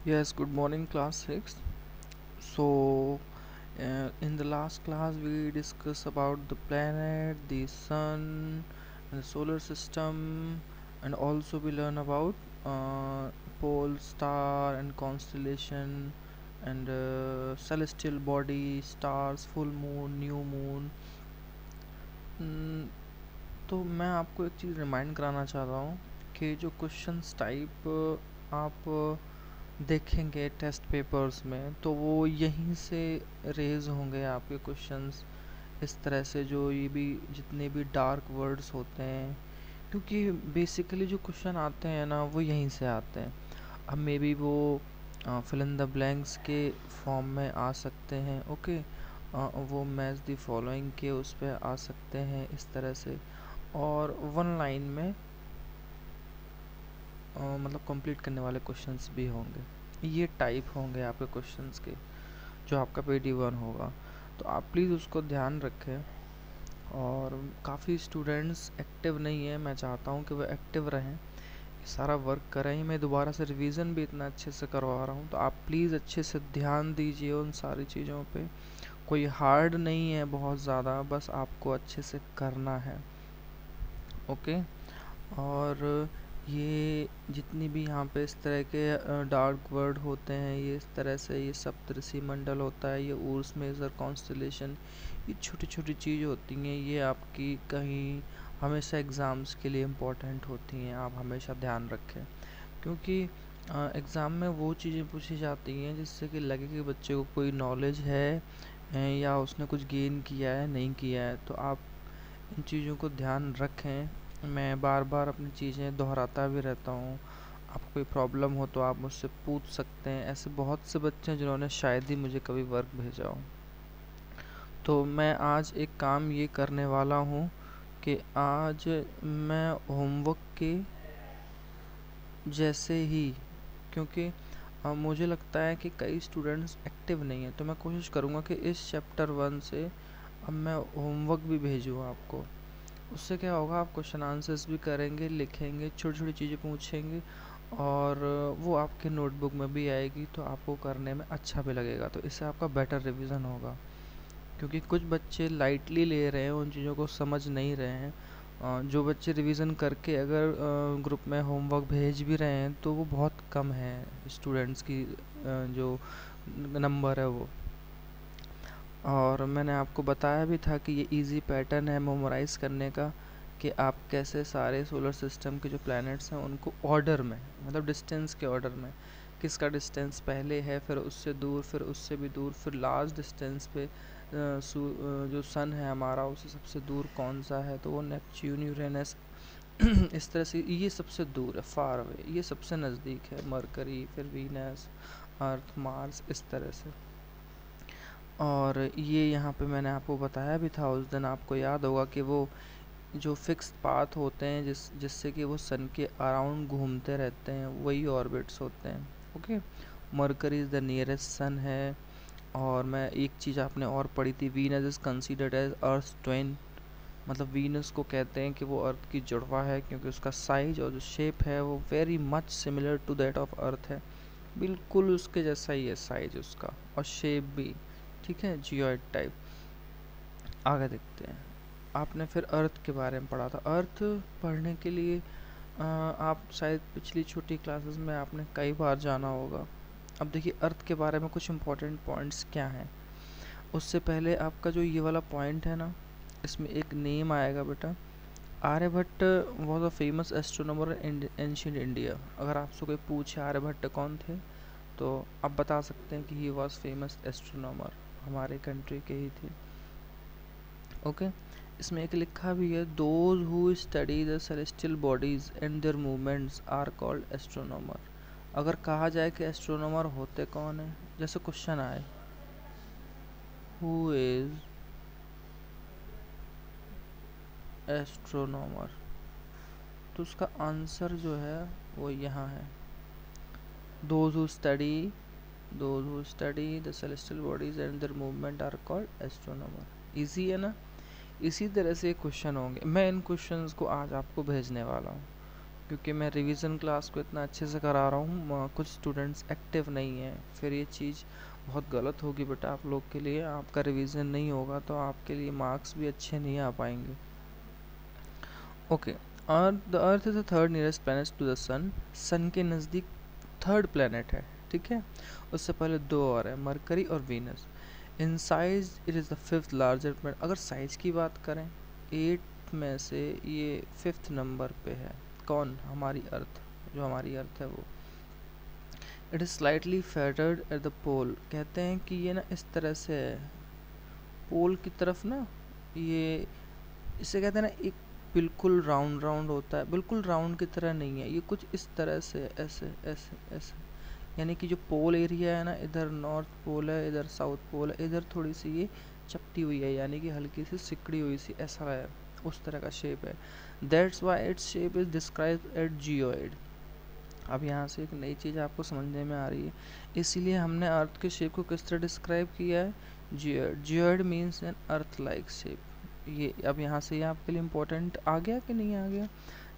Yes, good morning, class 6. So, in the last class, we discussed about the planet, the sun, and the solar system, and also we learn about pole, star, and constellation, and celestial body, stars, full moon, new moon. Mm, तो मैं आपको एक चीज़ remind कराना चाह रहा हूँ कि जो क्वेश्चंस टाइप आप देखेंगे टेस्ट पेपर्स में तो वो यहीं से रेज होंगे आपके क्वेश्चंस इस तरह से जो ये भी जितने भी डार्क वर्ड्स होते हैं क्योंकि बेसिकली जो क्वेश्चन आते हैं ना वो यहीं से आते हैं। अब मे बी वो फिल इन द ब्लैंक्स के फॉर्म में आ सकते हैं। ओके, वो मैच द फॉलोइंग के उस पर आ सकते हैं इस तरह से, और वन लाइन में मतलब कंप्लीट करने वाले क्वेश्चंस भी होंगे। ये टाइप होंगे आपके क्वेश्चंस के जो आपका PD1 होगा, तो आप प्लीज़ उसको ध्यान रखें। और काफ़ी स्टूडेंट्स एक्टिव नहीं है, मैं चाहता हूँ कि वो एक्टिव रहें, सारा वर्क करें। मैं दोबारा से रिवीजन भी इतना अच्छे से करवा रहा हूँ, तो आप प्लीज़ अच्छे से ध्यान दीजिए उन सारी चीज़ों पे। कोई हार्ड नहीं है बहुत ज़्यादा, बस आपको अच्छे से करना है। ओके, और ये जितनी भी यहाँ पे इस तरह के डार्क वर्ड होते हैं, ये इस तरह से ये सप्तऋषि मंडल होता है, ये उर्स मेजर कॉन्स्टलेशन, ये छोटी छोटी चीज़ होती हैं, ये आपकी कहीं हमेशा एग्ज़ाम्स के लिए इम्पोर्टेंट होती हैं। आप हमेशा ध्यान रखें, क्योंकि एग्ज़ाम में वो चीज़ें पूछी जाती हैं जिससे कि लगे कि बच्चे को कोई नॉलेज है या उसने कुछ गेन किया है नहीं किया है। तो आप इन चीज़ों को ध्यान रखें। मैं बार बार अपनी चीज़ें दोहराता भी रहता हूँ। आपको कोई प्रॉब्लम हो तो आप मुझसे पूछ सकते हैं। ऐसे बहुत से बच्चे हैं जिन्होंने शायद ही मुझे कभी वर्क भेजा हो। तो मैं आज एक काम ये करने वाला हूँ कि आज मैं होमवर्क के जैसे ही, क्योंकि मुझे लगता है कि कई स्टूडेंट्स एक्टिव नहीं हैं, तो मैं कोशिश करूँगा कि इस चैप्टर 1 से अब मैं होमवर्क भी भेजूँ आपको। उससे क्या होगा, आप क्वेश्चन आंसर्स भी करेंगे, लिखेंगे, छोटी छोटी चीज़ें पूछेंगे, और वो आपके नोटबुक में भी आएगी, तो आपको करने में अच्छा भी लगेगा। तो इससे आपका बेटर रिवीजन होगा, क्योंकि कुछ बच्चे लाइटली ले रहे हैं, उन चीज़ों को समझ नहीं रहे हैं। जो बच्चे रिवीजन करके अगर ग्रुप में होमवर्क भेज भी रहे हैं तो वो बहुत कम है स्टूडेंट्स की, जो नंबर है वो। और मैंने आपको बताया भी था कि ये इजी पैटर्न है मेमोराइज़ करने का, कि आप कैसे सारे सोलर सिस्टम के जो प्लैनेट्स हैं उनको ऑर्डर में, मतलब डिस्टेंस के ऑर्डर में, किसका डिस्टेंस पहले है, फिर उससे दूर, फिर उससे भी दूर, फिर लास्ट डिस्टेंस पे जो सन है हमारा उससे सबसे दूर कौन सा है, तो वो नेपच्यून, यूरेनस इस तरह से। ये सबसे दूर है, फार अवे, ये सबसे नज़दीक है मरकरी, फिर वीनस, अर्थ, मार्स, इस तरह से। और ये यहाँ पे मैंने आपको बताया भी था उस दिन, आपको याद होगा कि वो जो फिक्स पाथ होते हैं जिससे कि वो सन के अराउंड घूमते रहते हैं, वही ऑर्बिट्स होते हैं। Okay, Mercury is the nearest sun है। और मैं एक चीज़ आपने और पढ़ी थी, Venus is considered as earth twin, मतलब वीनस को कहते हैं कि वो अर्थ की जुड़वा है, क्योंकि उसका साइज और जो शेप है वो very much similar to that of earth है, बिल्कुल उसके जैसा ही है साइज उसका, और शेप भी, ठीक है, जियोइड टाइप। आगे देखते हैं। आपने फिर अर्थ के बारे में पढ़ा था। अर्थ पढ़ने के लिए आप शायद पिछली छोटी क्लासेस में आपने कई बार जाना होगा। अब देखिए अर्थ के बारे में कुछ इंपॉर्टेंट पॉइंट्स क्या हैं। उससे पहले आपका जो ये वाला पॉइंट है ना, इसमें एक नेम आएगा बेटा। Aryabhatta was a famous astronomer in ancient India. अगर आपसे कोई पूछे आर्यभट्ट कौन थे, तो आप बता सकते हैं कि ही वॉज फेमस एस्ट्रोनॉमर, हमारे कंट्री के ही थे। ओके, इसमें एक लिखा भी है, those who study the celestial bodies and their movements are called astronomer. अगर कहा जाए कि एस्ट्रोनॉमर होते कौन है, जैसे क्वेश्चन आए, हु इज एस्ट्रोनॉमर, तो उसका आंसर जो है वो यहाँ है, those who study, those who study the celestial bodies and their movement are called astronomer. Easy है ना। इसी तरह से क्वेश्चन होंगे, मैं इन क्वेश्चंस को आज आपको भेजने वाला हूँ। क्योंकि मैं रिवीजन क्लास को इतना अच्छे से करा रहा हूँ, कुछ स्टूडेंट्स एक्टिव नहीं हैं, फिर ये चीज़ बहुत गलत होगी बेटा आप लोग के लिए। आपका रिवीजन नहीं होगा तो आपके लिए मार्क्स भी अच्छे नहीं आ पाएंगे। Okay, the earth is the third nearest planet to the sun. Sun के नज़दीक थर्ड प्लैनेट है, ठीक है। उससे पहले दो और है, मरकरी और Venus. In size it is the fifth larger planet. अगर साइज की बात करें, 8 में से ये 5th नंबर पे है। कौन? हमारी अर्थ, जो हमारी अर्थ है वो। It is slightly flattened at the pole. कहते हैं कि ये ना इस तरह से है, पोल की तरफ ना, ये इसे कहते हैं ना, एक बिल्कुल राउंड राउंड होता है, बिल्कुल राउंड की तरह नहीं है, ये कुछ इस तरह से, ऐसे ऐसे ऐसे। यानी कि जो पोल एरिया है ना, इधर नॉर्थ पोल है, इधर साउथ पोल है, इधर थोड़ी सी ये चपटी हुई है, यानी कि हल्की सी सिकड़ी हुई सी, ऐसा है, उस तरह का शेप है। That's why its shape is describe at geoid. अब यहाँ से एक नई चीज़ आपको समझने में आ रही है, इसीलिए हमने अर्थ के शेप को किस तरह डिस्क्राइब किया है? Geoid. Geoid means an earth like shape. ये अब यहाँ से ये आपके लिए इम्पोर्टेंट आ गया कि नहीं आ गया?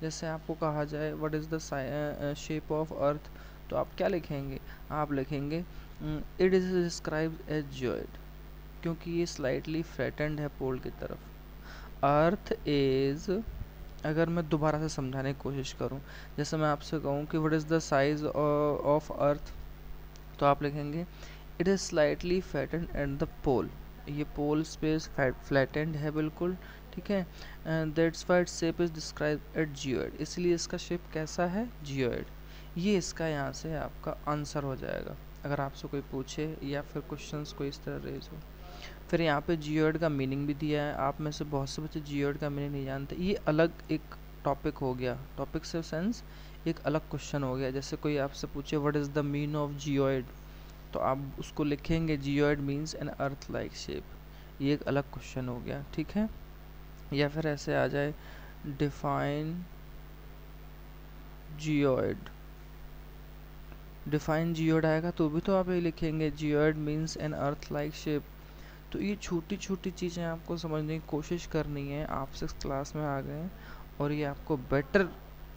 जैसे आपको कहा जाए what is the shape of earth, तो आप क्या लिखेंगे? आप लिखेंगे it is describe as geoid, क्योंकि ये स्लाइटली फ्लैटेंड है पोल की तरफ। अर्थ इज़, अगर मैं दोबारा से समझाने की कोशिश करूं, जैसे मैं आपसे कहूं कि what is the size of earth, तो आप लिखेंगे it is slightly flattened at the pole. ये पोल स्पेस फ्लैटेंड है बिल्कुल, ठीक है। That's why its shape is describe at geoid, इसलिए इसका शेप कैसा है? जियोइड। ये इसका यहाँ से आपका आंसर हो जाएगा, अगर आपसे कोई पूछे या फिर क्वेश्चंस कोई इस तरह रेज हो। फिर यहाँ पे जियोइड का मीनिंग भी दिया है, आप में से बहुत से बच्चे जियोइड का मीनिंग नहीं जानते, ये अलग एक टॉपिक हो गया, टॉपिक से सेंस एक अलग क्वेश्चन हो गया। जैसे कोई आपसे पूछे what is the mean of geoid, तो आप उसको लिखेंगे geoid means an earth like shape, ये एक अलग क्वेश्चन हो गया, ठीक है। या फिर ऐसे आ जाए डिफाइन जियोइड, डिफाइन जियोइड आएगा तो भी तो आप ये लिखेंगे geoid means an earth like shape. तो ये छोटी छोटी चीज़ें आपको समझने की कोशिश करनी है। आप 6th क्लास में आ गए हैं और ये आपको बेटर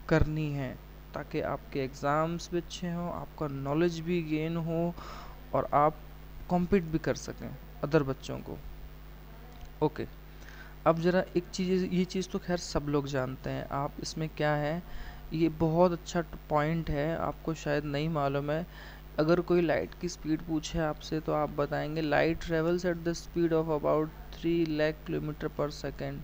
करनी है, ताकि आपके एग्ज़ाम्स भी अच्छे हों, आपका नॉलेज भी गेन हो और आप कॉम्पीट भी कर सकें अदर बच्चों को। ओके, अब ज़रा एक चीज़, ये चीज़ तो खैर सब लोग जानते हैं, आप इसमें क्या है, ये बहुत अच्छा पॉइंट है, आपको शायद नहीं मालूम है। अगर कोई लाइट की स्पीड पूछे आपसे तो आप बताएंगे light travels at the speed of about 3 lakh kilometre पर सेकेंड,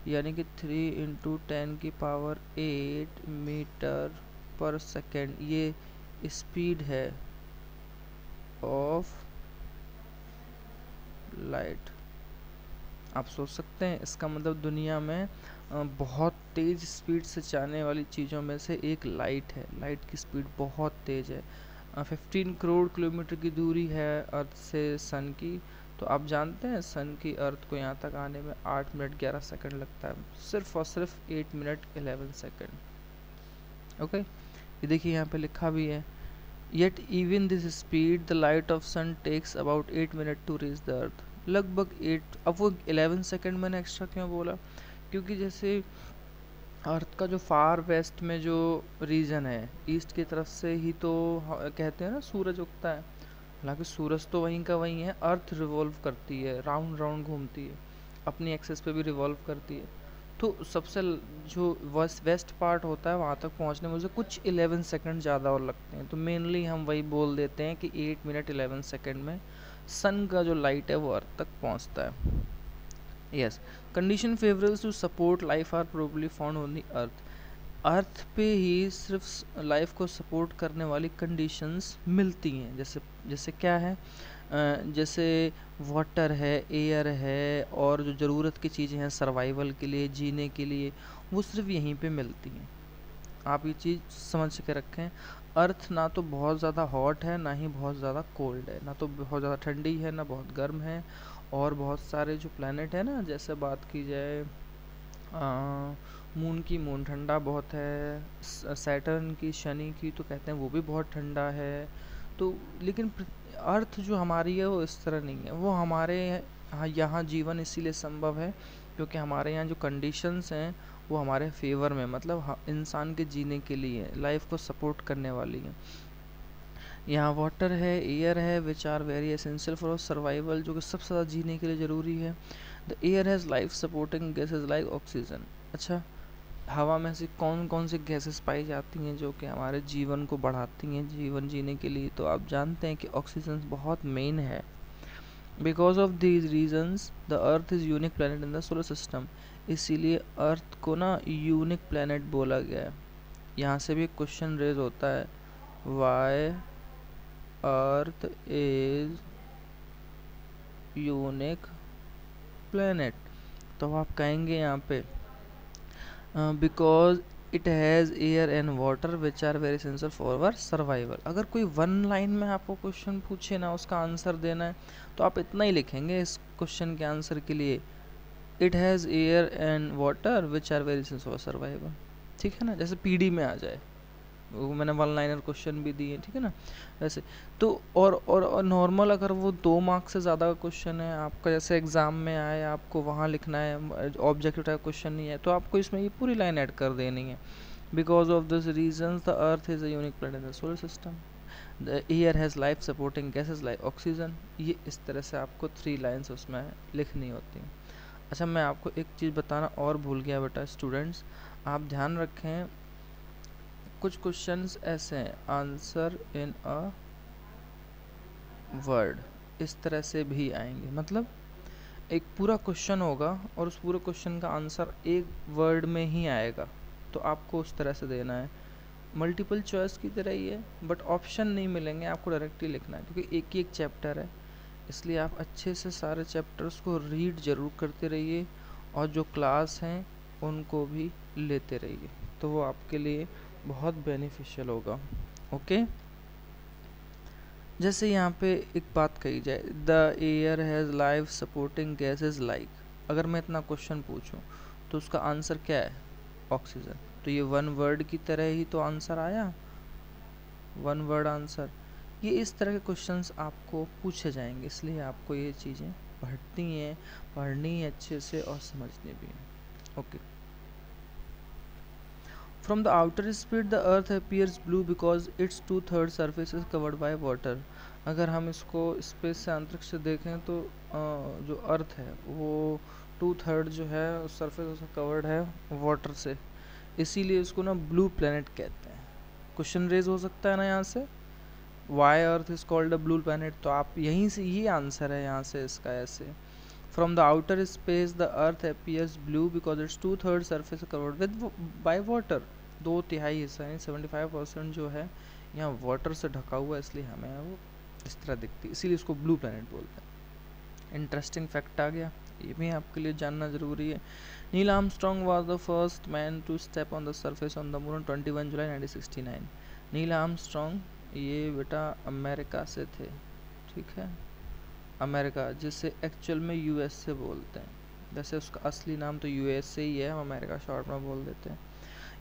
यानी कि 3 इंटू 10 की पावर 8 मीटर पर सेकेंड, ये स्पीड है ऑफ लाइट। आप सोच सकते हैं, इसका मतलब दुनिया में बहुत तेज़ स्पीड से जाने वाली चीज़ों में से एक लाइट है। लाइट की स्पीड बहुत तेज़ है, 15 करोड़ किलोमीटर की दूरी है अर्थ से सन की। तो आप जानते हैं सन की अर्थ को यहाँ तक आने में 8 मिनट 11 सेकंड लगता है, सिर्फ और सिर्फ 8 मिनट 11 सेकंड। ओके, ये देखिए यहाँ पे लिखा भी है, yet even this speed the light of sun takes about 8 minute to reach the earth. लगभग 8, अब वो 11 सेकंड मैंने एक्स्ट्रा क्यों बोला, क्योंकि जैसे अर्थ का जो फार वेस्ट में जो रीजन है, ईस्ट की तरफ से ही तो कहते हैं ना सूरज उगता है, हालांकि सूरज तो वहीं का वहीं है, अर्थ रिवॉल्व करती है, राउंड राउंड घूमती है, अपनी एक्सेस पे भी रिवॉल्व करती है। तो सबसे जो वेस्ट पार्ट होता है वहाँ तक पहुँचने में मुझे कुछ 11 सेकंड ज़्यादा और लगते हैं, तो मेनली हम वही बोल देते हैं कि 8 मिनट 11 सेकंड में सन का जो लाइट है वो अर्थ तक पहुँचता है। Yes, condition favourable to support life are probably found on the earth. Earth पे ही सिर्फ लाइफ को सपोर्ट करने वाली कंडीशंस मिलती हैं। जैसे जैसे क्या है, जैसे वाटर है, एयर है, और जो ज़रूरत की चीज़ें हैं सर्वाइवल के लिए, जीने के लिए, वो सिर्फ यहीं पे मिलती हैं। आप ये चीज़ समझ के रखें, अर्थ ना तो बहुत ज़्यादा हॉट है, ना ही बहुत ज़्यादा कोल्ड है, ना तो बहुत ज़्यादा ठंडी है, ना बहुत गर्म है। और बहुत सारे जो प्लैनेट है ना, जैसे बात की जाए मून की, मून ठंडा बहुत है, सैटर्न की, शनि की, तो कहते हैं वो भी बहुत ठंडा है। तो लेकिन अर्थ जो हमारी है वो इस तरह नहीं है, वो हमारे यहाँ जीवन इसीलिए संभव है क्योंकि हमारे यहाँ जो कंडीशंस हैं वो हमारे फेवर में, मतलब इंसान के जीने के लिए, लाइफ को सपोर्ट करने वाली हैं। यहाँ वाटर है, एयर है, which are very essential for survival, जो कि सबसे ज़्यादा जीने के लिए ज़रूरी है। The air has life supporting gases like oxygen. अच्छा, हवा में से कौन कौन सी गैसेस पाई जाती हैं जो कि हमारे जीवन को बढ़ाती हैं, जीवन जीने के लिए? तो आप जानते हैं कि ऑक्सीजन बहुत मेन है। Because of these reasons the earth is unique planet in the solar system. इसीलिए अर्थ को ना यूनिक प्लानट बोला गया है। यहाँ से भी क्वेश्चन रेज होता है, why earth is unique planet? तो आप कहेंगे यहाँ पे because it has air and water which are very essential for our survival. अगर कोई वन लाइन में आपको क्वेश्चन पूछे ना, उसका आंसर देना है, तो आप इतना ही लिखेंगे इस क्वेश्चन के आंसर के लिए, it has air and water which are very essential for survival. ठीक है ना, जैसे पीडी में आ जाए, वो मैंने वन लाइनर क्वेश्चन भी दिए, ठीक है ना, वैसे। तो और नॉर्मल अगर वो 2 मार्क्स से ज़्यादा का क्वेश्चन है आपका, जैसे एग्ज़ाम में आए, आपको वहाँ लिखना है, ऑब्जेक्टिव टाइप क्वेश्चन नहीं है, तो आपको इसमें ये पूरी लाइन ऐड कर देनी है। Because of this reason the earth is a unique planet in the solar system, the air has life supporting gases like oxygen. ये इस तरह से आपको 3 लाइन्स उसमें लिखनी होती हैं। अच्छा, मैं आपको एक चीज़ बताना और भूल गया बेटा, स्टूडेंट्स आप ध्यान रखें, कुछ क्वेश्चंस ऐसे हैं, आंसर इन अ वर्ड, इस तरह से भी आएंगे। मतलब एक पूरा क्वेश्चन होगा और उस पूरे क्वेश्चन का आंसर एक वर्ड में ही आएगा, तो आपको उस तरह से देना है। मल्टीपल चॉइस की तरह ही है, बट ऑप्शन नहीं मिलेंगे, आपको डायरेक्टली लिखना है, क्योंकि एक ही एक चैप्टर है, इसलिए आप अच्छे से सारे चैप्टर्स को रीड ज़रूर करते रहिए, और जो क्लास हैं उनको भी लेते रहिए, तो वो आपके लिए बहुत बेनिफिशियल होगा। ओके, जैसे यहाँ पे एक बात कही जाए, the air has life supporting gases like, अगर मैं इतना क्वेश्चन पूछूं तो उसका आंसर क्या है? ऑक्सीजन। तो ये वन वर्ड की तरह ही तो आंसर आया, वन वर्ड आंसर। ये इस तरह के क्वेश्चंस आपको पूछे जाएंगे, इसलिए आपको ये चीज़ें पढ़नी है अच्छे से और समझनी भी है। Okay, From the outer space the earth appears blue because its 2/3 surface is covered by water। अगर हम इसको स्पेस से अंतरिक्ष से देखें तो जो अर्थ है वो 2/3 जो है उस सरफेस उसका कवर्ड है वाटर से, इसीलिए इसको ना ब्लू प्लैनेट कहते हैं। क्वेश्चन रेज हो सकता है ना यहाँ से, why earth is called a blue planet, तो आप यहीं से ये आंसर है यहाँ से इसका ऐसे। From the outer space the earth appears blue because its 2/3 surface is covered with by water। 2/3 हिस्सा है, 75% जो है यहाँ वाटर से ढका हुआ है, इसलिए हमें वो इस तरह दिखती है, इसीलिए इसको ब्लू प्लैनेट बोलते हैं। इंटरेस्टिंग फैक्ट आ गया, ये भी आपके लिए जानना ज़रूरी है। Neil Armstrong was the first man to step on the surface on the moon 21 July 1969। Neil Armstrong ये बेटा अमेरिका से थे, ठीक है, अमेरिका, जिसे एक्चुअल में यूएसए बोलते हैं, वैसे उसका असली नाम तो यूएसए ही है, हम अमेरिका शॉर्ट में बोल देते हैं।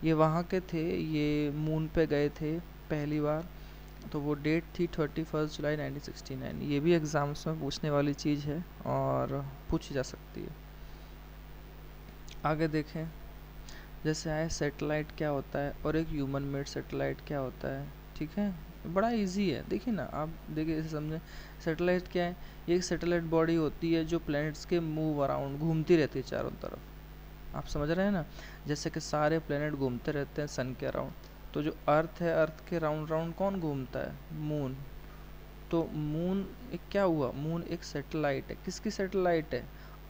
ये वहाँ के थे, ये मून पे गए थे पहली बार, तो वो डेट थी 31 जुलाई 1969। ये भी एग्ज़ाम्स में पूछने वाली चीज़ है और पूछी जा सकती है। आगे देखें, जैसे आए सैटेलाइट क्या होता है और एक ह्यूमन मेड सैटेलाइट क्या होता है, ठीक है, बड़ा इजी है। देखिए ना, आप देखिए इसे समझें, सैटेलाइट क्या है? ये एक सैटेलाइट बॉडी होती है जो प्लैनेट्स के मूव अराउंड घूमती रहती है चारों तरफ। आप समझ रहे हैं ना, जैसे कि सारे प्लैनेट घूमते रहते हैं सन के अराउंड, तो जो अर्थ है, अर्थ के राउंड राउंड कौन घूमता है? मून। तो मून एक क्या हुआ? मून एक सैटेलाइट है। किसकी सैटेलाइट है?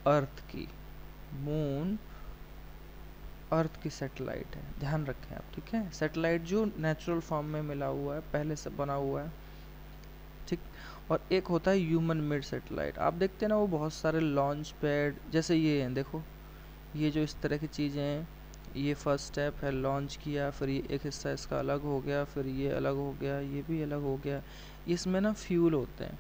अर्थ की। मून अर्थ की सैटेलाइट है, ध्यान रखें आप, ठीक है। सैटेलाइट जो नेचुरल फॉर्म में मिला हुआ है, पहले से बना हुआ है, ठीक। और एक होता है ह्यूमन मेड सैटेलाइट। आप देखते हैं ना, वो बहुत सारे लॉन्च पैड जैसे ये हैं, देखो ये जो इस तरह की चीज़ें हैं, ये फर्स्ट स्टेप है, लॉन्च किया, फिर ये एक हिस्सा इसका अलग हो गया, फिर ये अलग हो गया, ये भी अलग हो गया, इसमें ना फ्यूल होते हैं,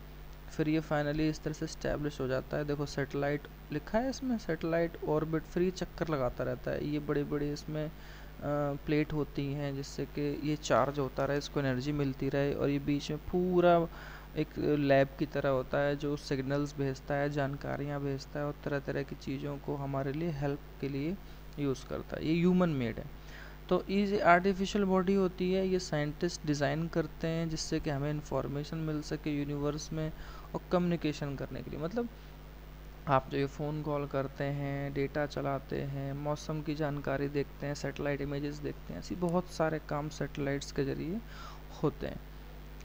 फिर ये फाइनली इस तरह से स्टैब्लिश हो जाता है। देखो सैटेलाइट लिखा है इसमें, सैटेलाइट ऑर्बिट, फिर ये चक्कर लगाता रहता है, ये बड़ी बड़ी इसमें प्लेट होती हैं जिससे कि ये चार्ज होता रहे, इसको एनर्जी मिलती रहे, और ये बीच में पूरा एक लैब की तरह होता है जो सिग्नल्स भेजता है, जानकारियाँ भेजता है, और तरह तरह की चीज़ों को हमारे लिए हेल्प के लिए यूज़ करता है, ये ह्यूमन मेड है। तो ये आर्टिफिशियल बॉडी होती है, ये साइंटिस्ट डिज़ाइन करते हैं जिससे कि हमें इंफॉर्मेशन मिल सके यूनिवर्स में और कम्युनिकेशन करने के लिए। मतलब आप जो ये फ़ोन कॉल करते हैं, डेटा चलाते हैं, मौसम की जानकारी देखते हैं, सैटेलाइट इमेजेस देखते हैं, ऐसी बहुत सारे काम सैटेलाइट्स के ज़रिए होते हैं।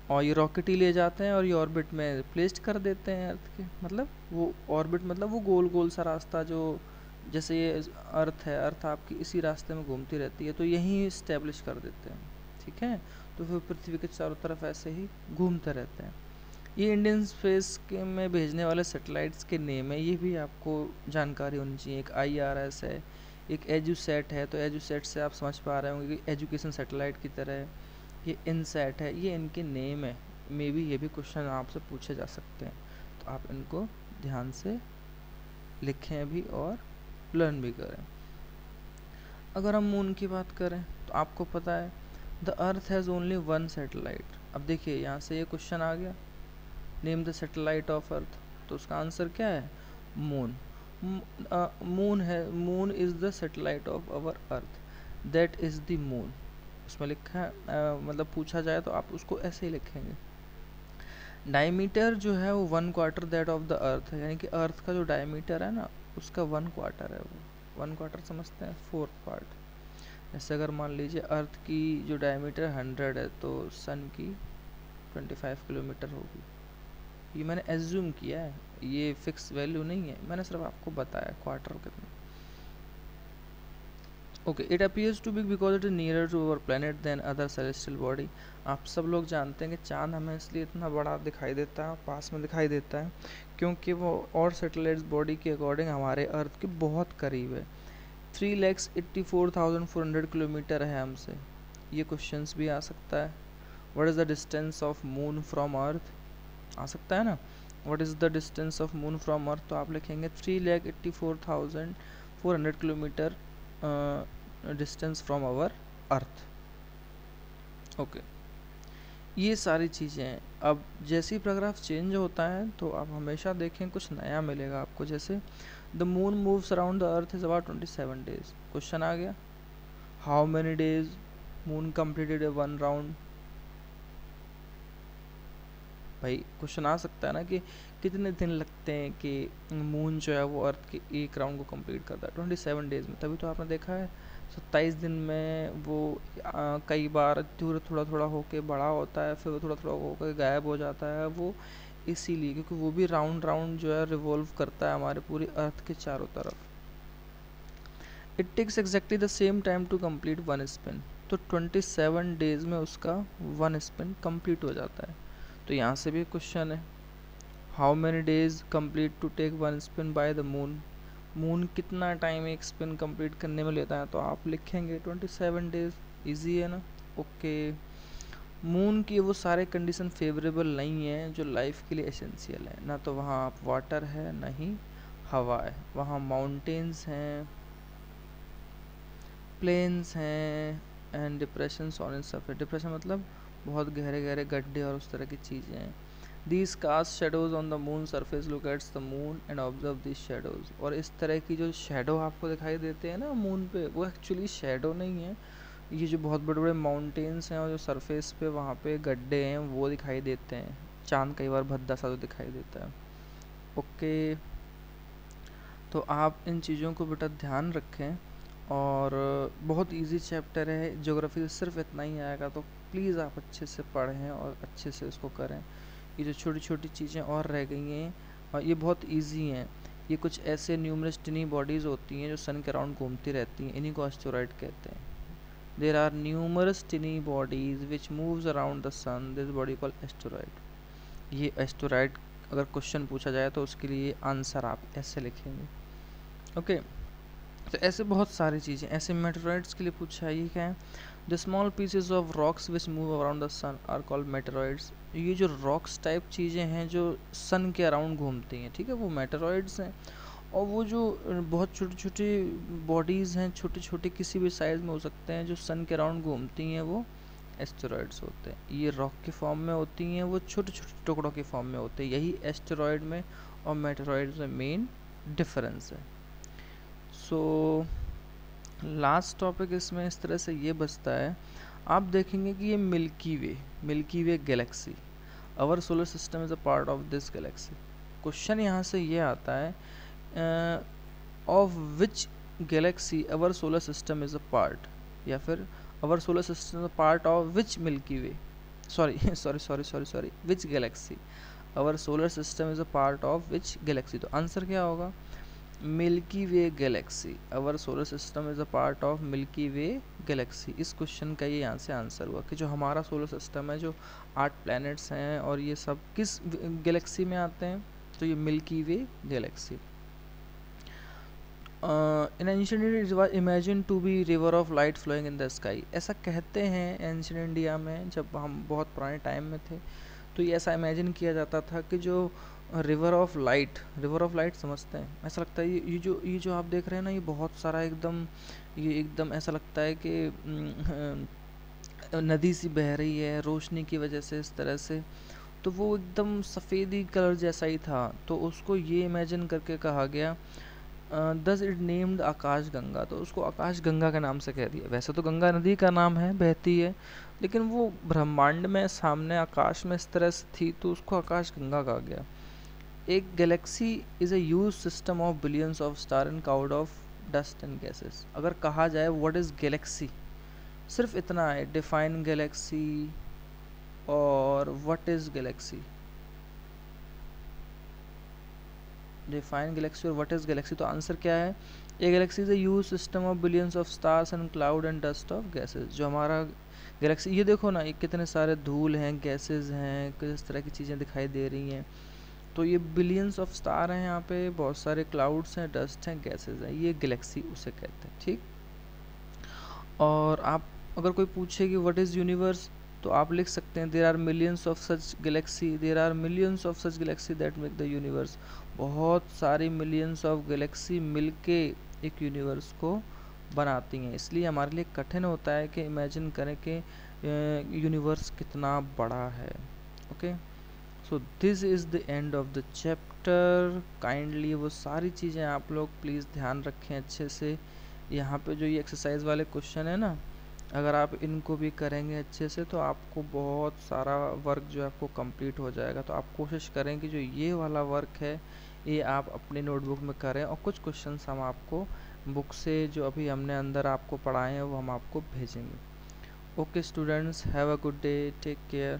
और ये रॉकेट ही ले जाते हैं और ये ऑर्बिट में प्लेस्ड कर देते हैं अर्थ के। मतलब वो ऑर्बिट मतलब वो गोल गोल सा रास्ता जो, जैसे ये अर्थ है, अर्थ आपकी इसी रास्ते में घूमती रहती है, तो यहीं इस्टेब्लिश कर देते हैं, ठीक है। तो फिर पृथ्वी के चारों तरफ ऐसे ही घूमते रहते हैं। ये इंडियन स्पेस के में भेजने वाले सैटेलाइट्स के नेम है, ये भी आपको जानकारी होनी चाहिए। एक IRS है, एक एजुसेट है, तो एजुसेट से आप समझ पा रहे होंगे कि एजुकेशन सैटेलाइट की तरह है। ये इनसैट है, ये इनके नेम है। मे बी ये भी क्वेश्चन आपसे पूछे जा सकते हैं, तो आप इनको ध्यान से लिखें भी और लर्न भी करें। अगर हम मून की बात करें तो आपको पता है the earth has only one satellite. अब देखिए यहाँ से ये क्वेश्चन आ गया, name the satellite of earth, तो उसका आंसर क्या है? मून। मून है, moon is the satellite of our earth, that is the moon. उसमें लिखा है मतलब पूछा जाए तो आप उसको ऐसे ही लिखेंगे। डायमीटर जो है वो 1/4 दैट ऑफ द अर्थ है, यानी कि अर्थ का जो डायमीटर है ना उसका 1/4 है। वो 1/4 समझते हैं, 4th पार्ट। जैसे अगर मान लीजिए अर्थ की जो डायमीटर 100 है तो सन की 25 किलोमीटर होगी। ये मैंने एज्यूम किया है, ये फिक्स वैल्यू नहीं है, मैंने सिर्फ आपको बताया क्वार्टर कितना। Okay, it appears to big because it is nearer to our planet than other celestial body. आप सब लोग जानते हैं कि चांद हमें इसलिए इतना बड़ा दिखाई देता है, पास में दिखाई देता है, क्योंकि वो और सैटेलाइट्स बॉडी के अकॉर्डिंग हमारे अर्थ के बहुत करीब है। 3,84,400 किलोमीटर है हमसे। ये क्वेश्चंस भी आ सकता है। What is the distance of moon from earth, आ सकता है ना। What is the distance of moon from earth, तो आप लिखेंगे 3,84,400 kilometre distance from our earth. Okay, ये सारी चीज़ें हैं। अब जैसे ही पैराग्राफ चेंज होता है तो आप हमेशा देखें कुछ नया मिलेगा आपको। जैसे the moon moves around the earth is about 27 days. Question आ गया, how many days moon completed one round. भाई क्वेश्चन आ सकता है ना कि कितने दिन लगते हैं कि मून जो है वो अर्थ के एक राउंड को कंप्लीट करता है 27 डेज में। तभी तो आपने देखा है 27 दिन में वो कई बार थोड़ा थोड़ा थोड़ा होके बड़ा होता है, फिर वो थोड़ा थोड़ा होकर गायब हो जाता है। वो इसीलिए क्योंकि वो भी राउंड राउंड जो है रिवॉल्व करता है हमारे पूरी अर्थ के चारों तरफ। It takes exactly the same time to complete one spin. तो 27 डेज में उसका वन स्पिन कंप्लीट हो जाता है। तो यहाँ से भी क्वेश्चन है, how many days complete to take one spin by the moon. Moon कितना टाइम एक स्पिन कंप्लीट करने में लेता है, तो आप लिखेंगे 27 डेज। इजी है ना। ओके, मून की वो सारे कंडीशन फेवरेबल नहीं है जो लाइफ के लिए एसेंशियल है। ना तो वहाँ आप वाटर है, ना ही हवा है। वहाँ माउंटेन्स हैं, प्लेन्स हैं and depressions on its surface. Depression मतलब बहुत गहरे गहरे गड्ढे और उस तरह की चीज़ें हैं। These cast shadows on the moon surface, look at the moon and observe these shadows। और इस तरह की जो शेडो आपको दिखाई देते हैं ना मून पे, वो एक्चुअली शेडो नहीं है। ये जो बहुत बड़े बड़े माउंटेन्स हैं और जो सरफेस पे वहाँ पे गड्ढे हैं वो दिखाई देते हैं। चांद कई बार भद्दा सा तो दिखाई देता है। ओके, तो आप इन चीज़ों को बेटा ध्यान रखें। और बहुत इजी चैप्टर है, ज्योग्राफी से सिर्फ इतना ही आएगा, तो प्लीज़ आप अच्छे से पढ़ें और अच्छे से इसको करें। ये जो छोटी छोटी चीज़ें और रह गई हैं और ये बहुत इजी हैं। ये कुछ ऐसे न्यूमरस टिनी बॉडीज़ होती हैं जो सन के अराउंड घूमती रहती हैं, इन्हीं को एस्टेरॉइड कहते हैं। There are numerous tiny bodies which moves around the sun, this body call asteroid. ये एस्टेरॉइड अगर क्वेश्चन पूछा जाए तो उसके लिए आंसर आप ऐसे लिखेंगे। ओके, तो ऐसे बहुत सारी चीज़ें ऐसे मेटेरॉइड्स के लिए पूछा है। ये क्या है, the small pieces of rocks which move around the sun are called meteoroids. ये जो रॉक्स टाइप चीज़ें हैं जो सन के अराउंड घूमती हैं, ठीक है, वो मेटेरॉइड्स हैं। और वो जो बहुत छोटी छोटी बॉडीज़ हैं, छोटे छोटे किसी भी साइज़ में हो सकते हैं, जो सन के अराउंड घूमती हैं, वो एस्टेरॉइड्स होते हैं। ये रॉक के फॉर्म में होती हैं, वो छोटे छोटे टुकड़ों के फॉर्म में होते हैं। यही एस्टेरॉइड में और मेटेरॉइड्स में मेन डिफरेंस है। सो लास्ट टॉपिक इसमें इस तरह से ये बचता है, आप देखेंगे कि ये milky way galaxy, our solar system is a part of this galaxy. Question यहाँ से ये आता है of which galaxy our solar system is a part, या फिर our solar system is a part of which milky way, sorry which galaxy, our solar system is a part of which galaxy. तो answer क्या होगा, milky way galaxy, our solar system is a part of milky way Galaxy. इस question का ये यहाँ से answer हुआ कि जो हमारा सोलर सिस्टम है, जो 8 प्लैनेट्स हैं और ये सब किस गैलेक्सी में आते हैं, तो ये milky way galaxy. In ancient India it was imagine to be river of light flowing in the sky. ऐसा कहते हैं एंशिएंट इंडिया में, जब हम बहुत पुराने टाइम में थे तो ये ऐसा इमेजिन किया जाता था कि जो रिवर ऑफ लाइट समझते हैं, ऐसा लगता है ये जो आप देख रहे हैं ना, ये बहुत सारा ये एकदम ऐसा लगता है कि नदी सी बह रही है रोशनी की वजह से इस तरह से, तो वो एकदम सफ़ेदी कलर जैसा ही था, तो उसको ये इमेजिन करके कहा गया, दस इट नेम्ड आकाश गंगा, तो उसको आकाश गंगा के नाम से कह दिया। वैसे तो गंगा नदी का नाम है, बहती है, लेकिन वो ब्रह्मांड में सामने आकाश में इस तरह से थी तो उसको आकाश गंगा कहा गया। एक Galaxy is a huge system of billions of star and cloud of dust and gases. अगर कहा जाए व्हाट इज़ गैलेक्सी, सिर्फ इतना है, डिफाइन गैलेक्सी और what is Galaxy, define Galaxy और व्हाट इज़ गैलेक्सी, तो आंसर क्या है, ए Galaxy is a huge system of billions of stars and cloud and dust of gases. जो हमारा गैलेक्सी, ये देखो ना, ये कितने सारे धूल हैं, गैसेस हैं, किस तरह की चीज़ें दिखाई दे रही हैं, तो ये बिलियंस ऑफ स्टार हैं, यहाँ पे बहुत सारे क्लाउड्स हैं, डस्ट हैं, गैसेस हैं, ये गैलेक्सी उसे कहते हैं। ठीक, और आप अगर कोई पूछे कि व्हाट इज़ यूनिवर्स, तो आप लिख सकते हैं there are millions of such galaxy, there are millions of such galaxy that make the universe. बहुत सारी मिलियंस ऑफ गैलेक्सी मिलके एक यूनिवर्स को बनाती हैं, इसलिए हमारे लिए कठिन होता है कि इमेजिन करें कि यूनिवर्स कितना बड़ा है। Okay, so this is the end of the chapter. Kindly वो सारी चीज़ें आप लोग प्लीज़ ध्यान रखें अच्छे से। यहाँ पे जो ये एक्सरसाइज वाले क्वेश्चन है ना, अगर आप इनको भी करेंगे अच्छे से तो आपको बहुत सारा वर्क जो है आपको कंप्लीट हो जाएगा। तो आप कोशिश करें कि जो ये वाला वर्क है ये आप अपनी नोटबुक में करें, और कुछ क्वेश्चंस हम आपको बुक से जो अभी हमने अंदर आपको पढ़ाए हैं वो हम आपको भेजेंगे। Okay students, have a good day, take care.